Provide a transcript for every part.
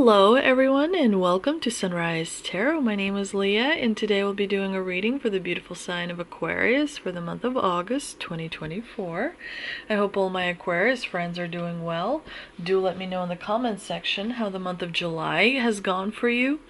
Hello everyone and welcome to Sunrise Tarot. My name is Leah and today we'll be doing a reading for the beautiful sign of Aquarius for the month of August 2024. I hope all my Aquarius friends are doing well. Do let me know in the comments section how the month of July has gone for you.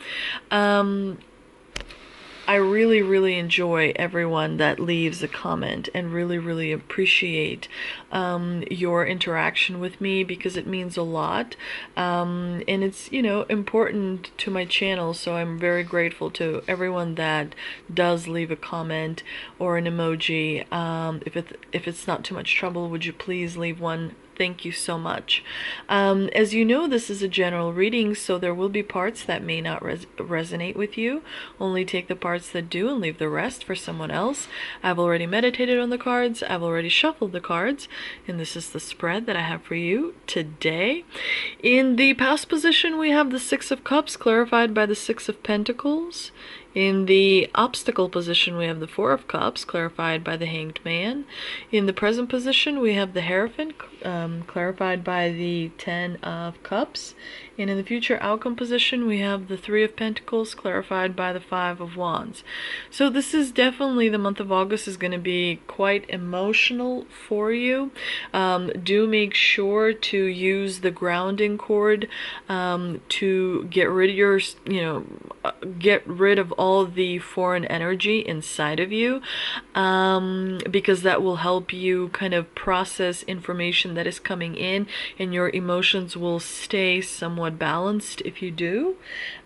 I really enjoy everyone that leaves a comment and really appreciate your interaction with me because it means a lot, and it's, you know, important to my channel, so I'm very grateful to everyone that does leave a comment or an emoji. If it's not too much trouble, would you please leave one? Thank you so much. As you know, this is a general reading, so there will be parts that may not resonate with you. Only take the parts that do and leave the rest for someone else. I've already meditated on the cards. I've already shuffled the cards, and this is the spread that I have for you today. In the past position, we have the Six of Cups clarified by the Six of Pentacles. In the obstacle position, we have the Four of Cups, clarified by the Hanged Man. In the present position, we have the Hierophant, clarified by the Ten of Cups. And in the future outcome position, we have the Three of Pentacles, clarified by the Five of Wands. So this is definitely, the month of August is going to be quite emotional for you. Do make sure to use the grounding cord to get rid of your, get rid of all the foreign energy inside of you, because that will help you kind of process information that is coming in, and your emotions will stay somewhat balanced if you do.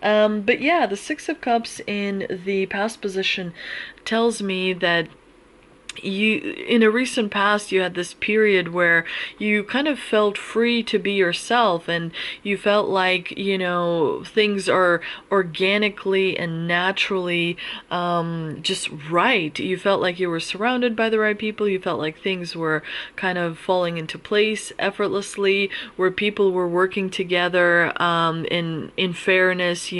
But yeah, the Six of Cups in the past position tells me that in a recent past, you had this period where you kind of felt free to be yourself, and you felt like, things are organically and naturally just right. You felt like you were surrounded by the right people. You felt like things were kind of falling into place effortlessly, where people were working together in fairness,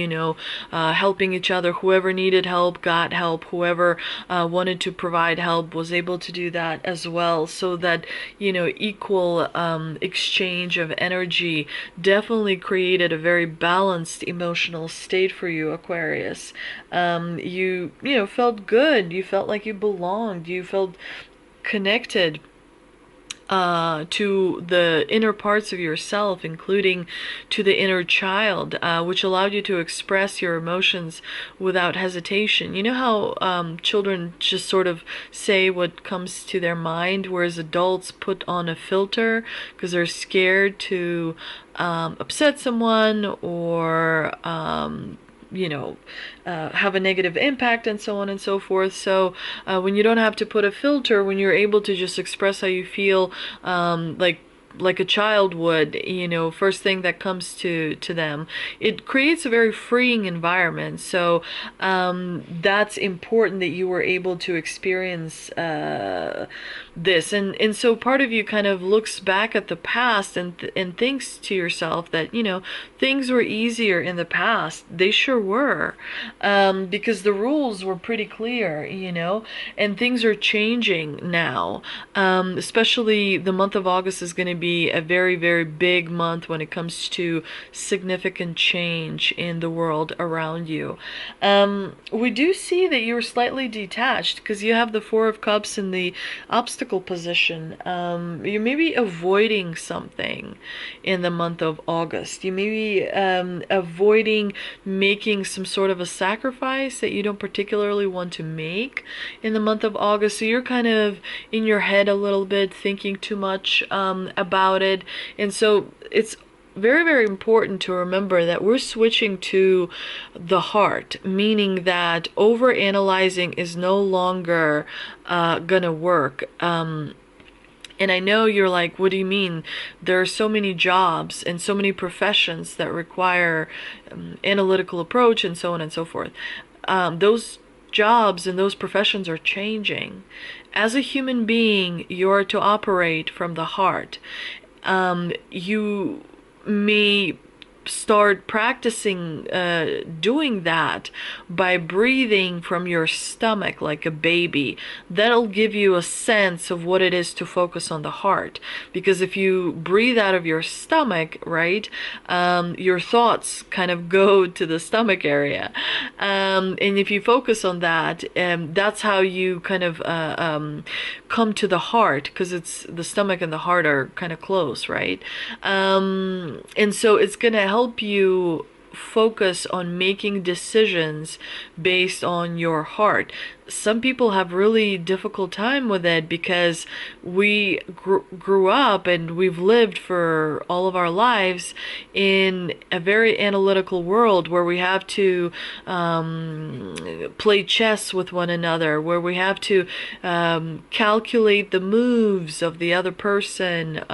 helping each other. Whoever needed help got help. Whoever wanted to provide help was able to do that as well, so that equal exchange of energy definitely created a very balanced emotional state for you, Aquarius. You felt good, you felt like you belonged, you felt connected to the inner parts of yourself, including to the inner child, which allowed you to express your emotions without hesitation. You know how children just sort of say what comes to their mind, whereas adults put on a filter because they're scared to upset someone or have a negative impact and so on and so forth. So when you don't have to put a filter, when you're able to just express how you feel, like a child would, first thing that comes to them, it creates a very freeing environment. So that's important that you were able to experience this, and so part of you kind of looks back at the past and thinks to yourself that things were easier in the past. They sure were, because the rules were pretty clear, and things are changing now. Especially the month of August is going to be a very big month when it comes to significant change in the world around you. We do see that you're slightly detached because you have the Four of Cups in the obstacle position. You may be avoiding something in the month of August. You may be avoiding making some sort of a sacrifice that you don't particularly want to make in the month of August. So you're kind of in your head a little bit, thinking too much about it. And so it's very important to remember that we're switching to the heart, meaning that over-analyzing is no longer gonna work. And I know you're like, what do you mean? There are so many jobs and so many professions that require analytical approach and so on and so forth. Those jobs and those professions are changing. As a human being, you're to operate from the heart. You may start practicing doing that by breathing from your stomach like a baby. That'll give you a sense of what it is to focus on the heart. Because if you breathe out of your stomach, right, your thoughts kind of go to the stomach area. And if you focus on that, that's how you kind of come to the heart, because it's the stomach and the heart are kind of close, right? And so it's going to help you focus on making decisions based on your heart. Some people have really difficult time with it because we grew up and we've lived for all of our lives in a very analytical world where we have to play chess with one another, where we have to calculate the moves of the other person,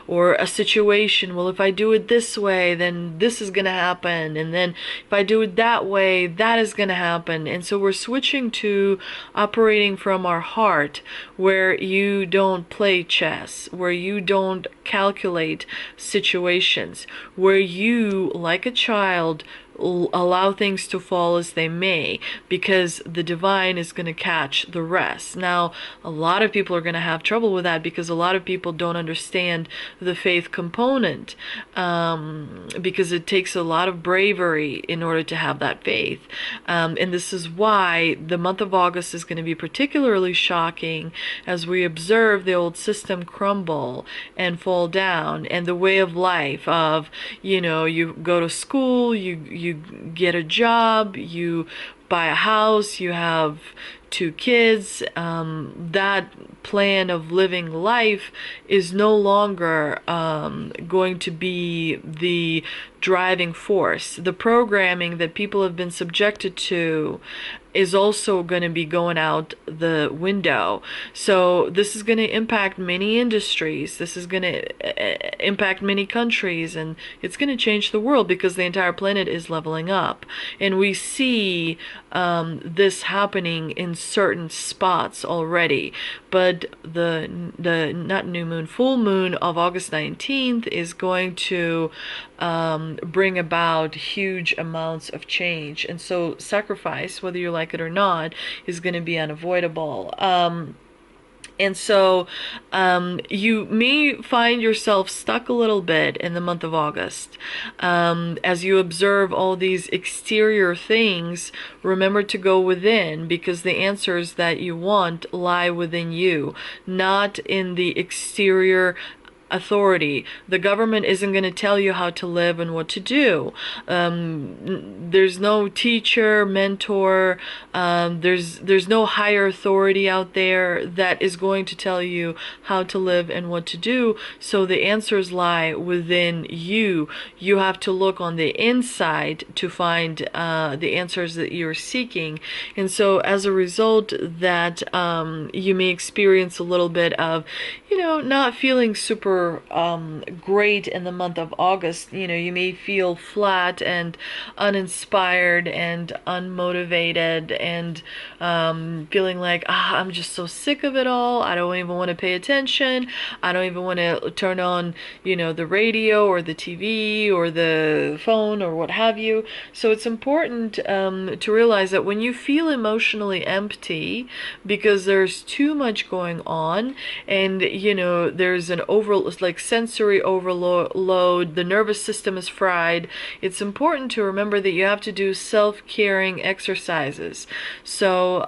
or a situation. Well, if I do it this way, then this is going to happen, and then if I do it that way, that is going to happen. And so we're switching to operating from our heart, where you don't play chess, where you don't calculate situations, where you, like a child, allow things to fall as they may, because the divine is going to catch the rest. Now, a lot of people are going to have trouble with that because a lot of people don't understand the faith component, because it takes a lot of bravery in order to have that faith. And this is why the month of August is going to be particularly shocking as we observe the old system crumble and fall down, and the way of life of, you go to school, you get a job, you buy a house, you have 2 kids. That plan of living life is no longer going to be the driving force. The programming that people have been subjected to is also going to be going out the window. So this is going to impact many industries. This is going to impact many countries, and it's going to change the world because the entire planet is leveling up. And we see this happening in certain spots already. But the not new moon, full moon of August 19th is going to bring about huge amounts of change. And so sacrifice, whether you like it or not, is going to be unavoidable. And so you may find yourself stuck a little bit in the month of August. As you observe all these exterior things, remember to go within, because the answers that you want lie within you, not in the exterior authority. The government isn't going to tell you how to live and what to do. There's no teacher, mentor, there's no higher authority out there that is going to tell you how to live and what to do. So the answers lie within you. You have to look on the inside to find the answers that you're seeking. And so as a result, that you may experience a little bit of, not feeling super great in the month of August. You may feel flat and uninspired and unmotivated and feeling like, I'm just so sick of it all. I don't even want to pay attention. I don't even want to turn on, the radio or the TV or the phone or what have you. So it's important to realize that when you feel emotionally empty because there's too much going on, and there's an sensory overload, the nervous system is fried, it's important to remember that you have to do self-caring exercises. So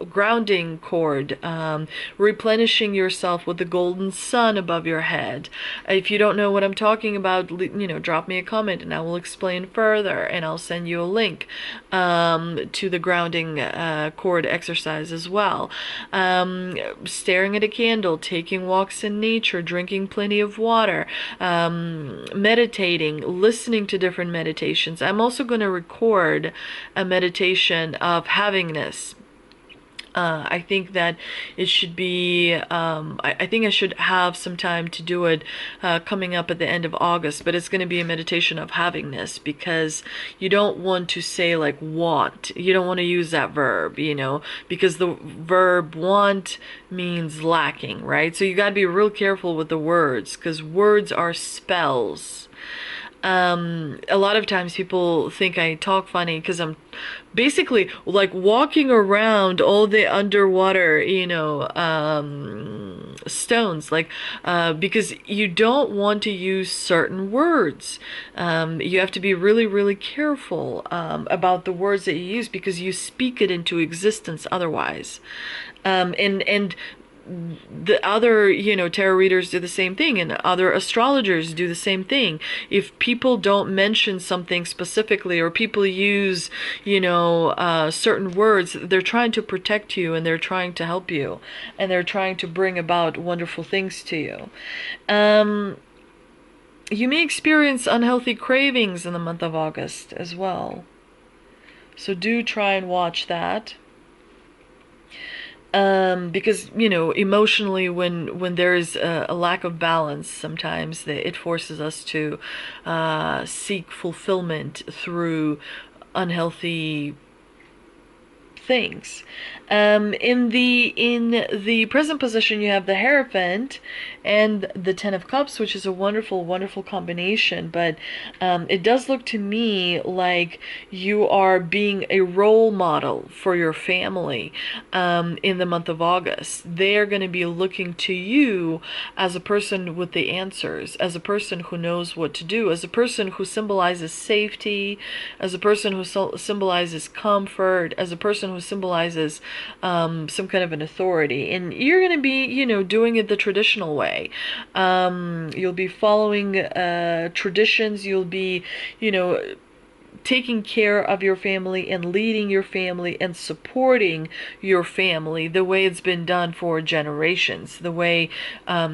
grounding cord, replenishing yourself with the golden sun above your head. If you don't know what I'm talking about, drop me a comment and I will explain further, and I'll send you a link to the grounding cord exercise as well. Staring at a candle, taking walks in nature, drinking plenty of water, meditating, listening to different meditations. I'm also going to record a meditation of havingness. I think that it should be, I think I should have some time to do it coming up at the end of August, but it's going to be a meditation of havingness, because you don't want to say like want. You don't want to use that verb, because the verb want means lacking, right? So you got to be real careful with the words, because words are spells. A lot of times people think I talk funny because I'm basically like walking around all the underwater, stones, like, because you don't want to use certain words. You have to be really, really careful about the words that you use, because you speak it into existence otherwise. And the other, tarot readers do the same thing, and other astrologers do the same thing. If people don't mention something specifically, or people use, certain words, they're trying to protect you, and they're trying to help you, and they're trying to bring about wonderful things to you. You may experience unhealthy cravings in the month of August as well. So do try and watch that. Because emotionally, when there is a lack of balance, sometimes it forces us to seek fulfillment through unhealthy things. In the present position, you have the Hierophant and the Ten of Cups, which is a wonderful, wonderful combination. But it does look to me like you are being a role model for your family in the month of August. They're going to be looking to you as a person with the answers, as a person who knows what to do, as a person who symbolizes safety, as a person who symbolizes comfort, as a person who symbolizes some kind of an authority. And you're going to be, doing it the traditional way. You'll be following traditions. You'll be, taking care of your family and leading your family and supporting your family the way it's been done for generations, the way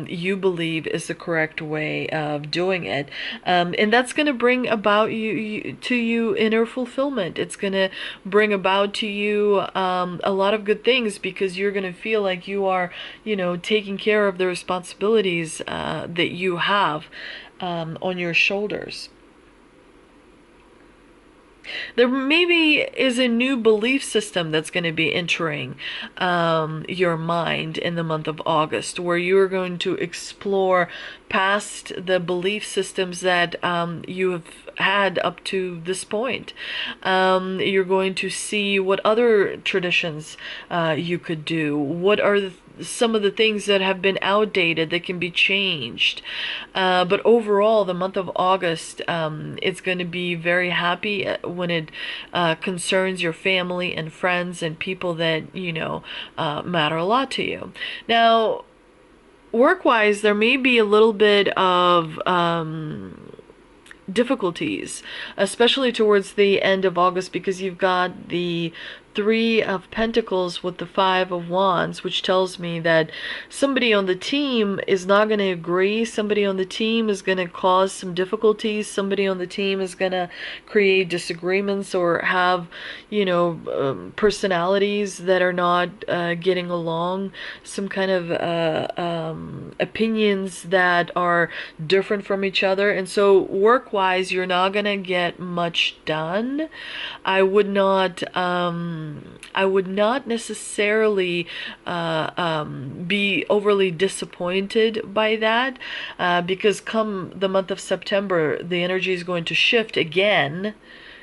you believe is the correct way of doing it. And that's going to bring about to you inner fulfillment. It's going to bring about to you a lot of good things, because you're going to feel like you are, taking care of the responsibilities that you have on your shoulders. There maybe is a new belief system that's going to be entering your mind in the month of August, where you're going to explore past the belief systems that you have had up to this point. You're going to see what other traditions you could do. What are some of the things that have been outdated that can be changed. But overall, the month of August, it's going to be very happy when it concerns your family and friends and people that, matter a lot to you. Now, work-wise, there may be a little bit of difficulties, especially towards the end of August, because you've got the Three of Pentacles with the Five of Wands, which tells me that somebody on the team is not going to agree. Somebody on the team is going to cause some difficulties. Somebody on the team is going to create disagreements or have, personalities that are not getting along. Some kind of opinions that are different from each other. And so work-wise, you're not going to get much done. I would not necessarily be overly disappointed by that, because come the month of September, the energy is going to shift again.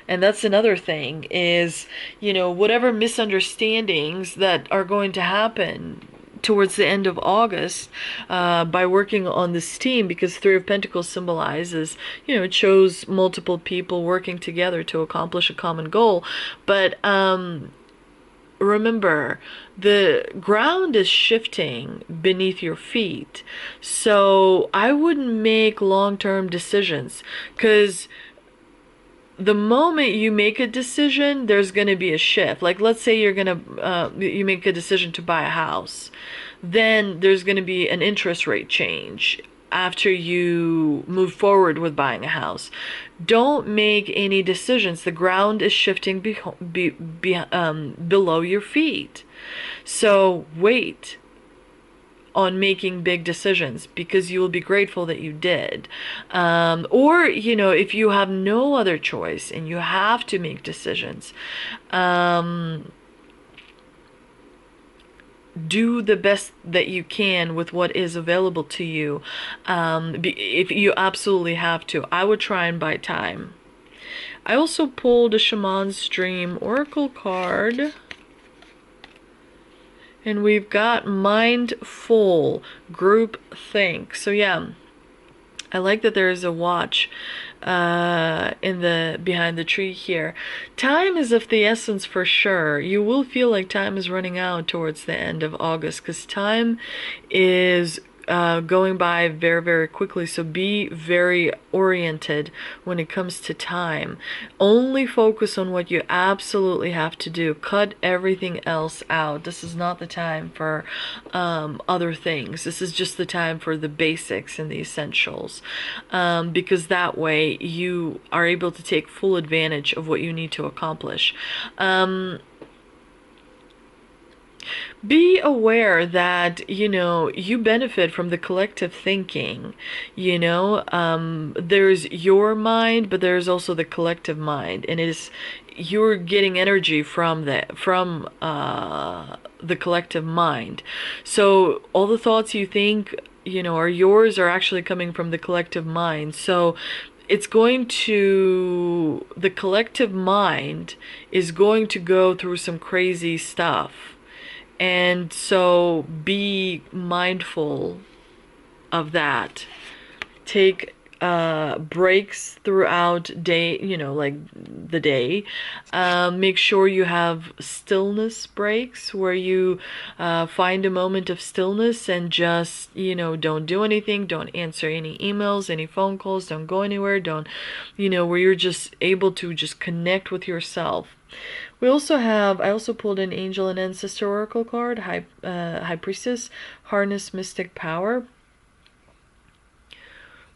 And that's another thing is, whatever misunderstandings that are going to happen towards the end of August by working on this team, because Three of Pentacles symbolizes, it shows multiple people working together to accomplish a common goal. But remember, the ground is shifting beneath your feet. So I wouldn't make long-term decisions, because the moment you make a decision, there's going to be a shift. Like, let's say you're going to, you make a decision to buy a house. Then there's going to be an interest rate change. after you move forward with buying a house. Don't make any decisions. The ground is shifting below your feet. So wait on making big decisions, because you will be grateful that you did. Or, you know, if you have no other choice and you have to make decisions, do the best that you can with what is available to you. If you absolutely have to, I would try and buy time. I also pulled a Shaman's Dream Oracle card. And we've got mindful, group think. So yeah, I like that there is a watch in the behind the tree here. Time is of the essence for sure. You will feel like time is running out towards the end of August, because time is going by very, very quickly. So be very oriented when it comes to time. Only focus on what you absolutely have to do. Cut everything else out. This is not the time for other things. This is just the time for the basics and the essentials, because that way you are able to take full advantage of what you need to accomplish. Be aware that, you know, you benefit from the collective thinking. You know, there's your mind, but there's also the collective mind, and you're getting energy from the collective mind. So all the thoughts you think, you know, are yours, are actually coming from the collective mind. So it's going to, the collective mind is going to go through some crazy stuff. And so be mindful of that. Take breaks throughout day, you know, like the day. Make sure you have stillness breaks where you find a moment of stillness and just, you know, don't do anything, don't answer any emails, any phone calls, don't go anywhere, don't, you know, where you're just able to just connect with yourself. We also have, I also pulled an Angel and Ancestor Oracle card, High Priestess, Harness Mystic Power.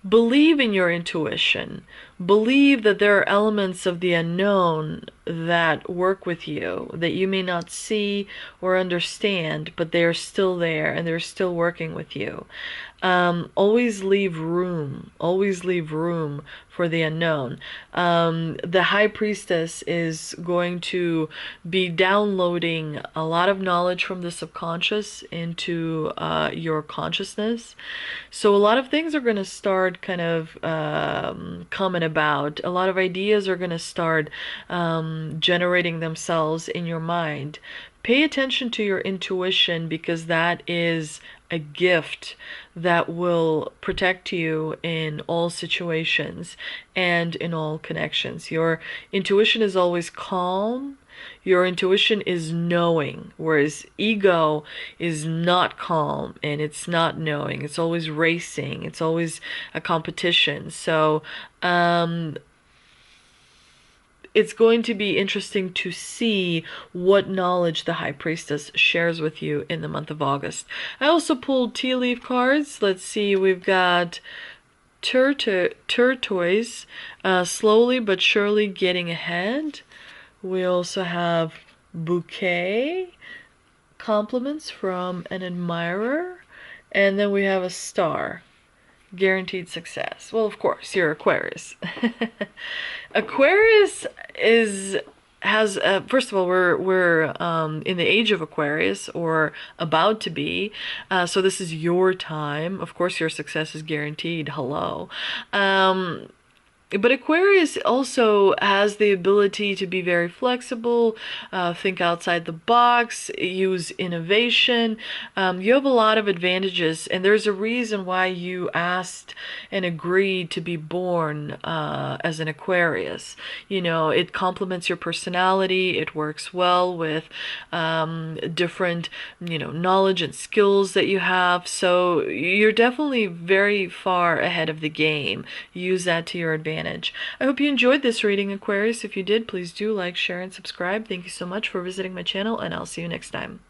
Believe in your intuition. Believe that there are elements of the unknown that work with you, that you may not see or understand, but they are still there and they're still working with you. Always leave room for the unknown. The High Priestess is going to be downloading a lot of knowledge from the subconscious into your consciousness. So a lot of things are going to start kind of coming about. A lot of ideas are going to start generating themselves in your mind. Pay attention to your intuition, because that is a gift that will protect you in all situations and in all connections. Your intuition is always calm. Your intuition is knowing, whereas ego is not calm and it's not knowing. It's always racing. It's always a competition. So it's going to be interesting to see what knowledge the High Priestess shares with you in the month of August. I also pulled tea leaf cards. Let's see, we've got turquoise, slowly but surely getting ahead. We also have bouquet, compliments from an admirer, and then we have a star, guaranteed success. Well, of course, you're Aquarius. Aquarius has first of all, we're in the age of Aquarius, or about to be. So this is your time. Of course, your success is guaranteed. Hello. But Aquarius also has the ability to be very flexible, think outside the box, use innovation. You have a lot of advantages, and there's a reason why you asked and agreed to be born as an Aquarius. You know, it complements your personality. It works well with different, you know, knowledge and skills that you have. So you're definitely very far ahead of the game. Use that to your advantage. I hope you enjoyed this reading, Aquarius. If you did, please do like, share, and subscribe. Thank you so much for visiting my channel, and I'll see you next time.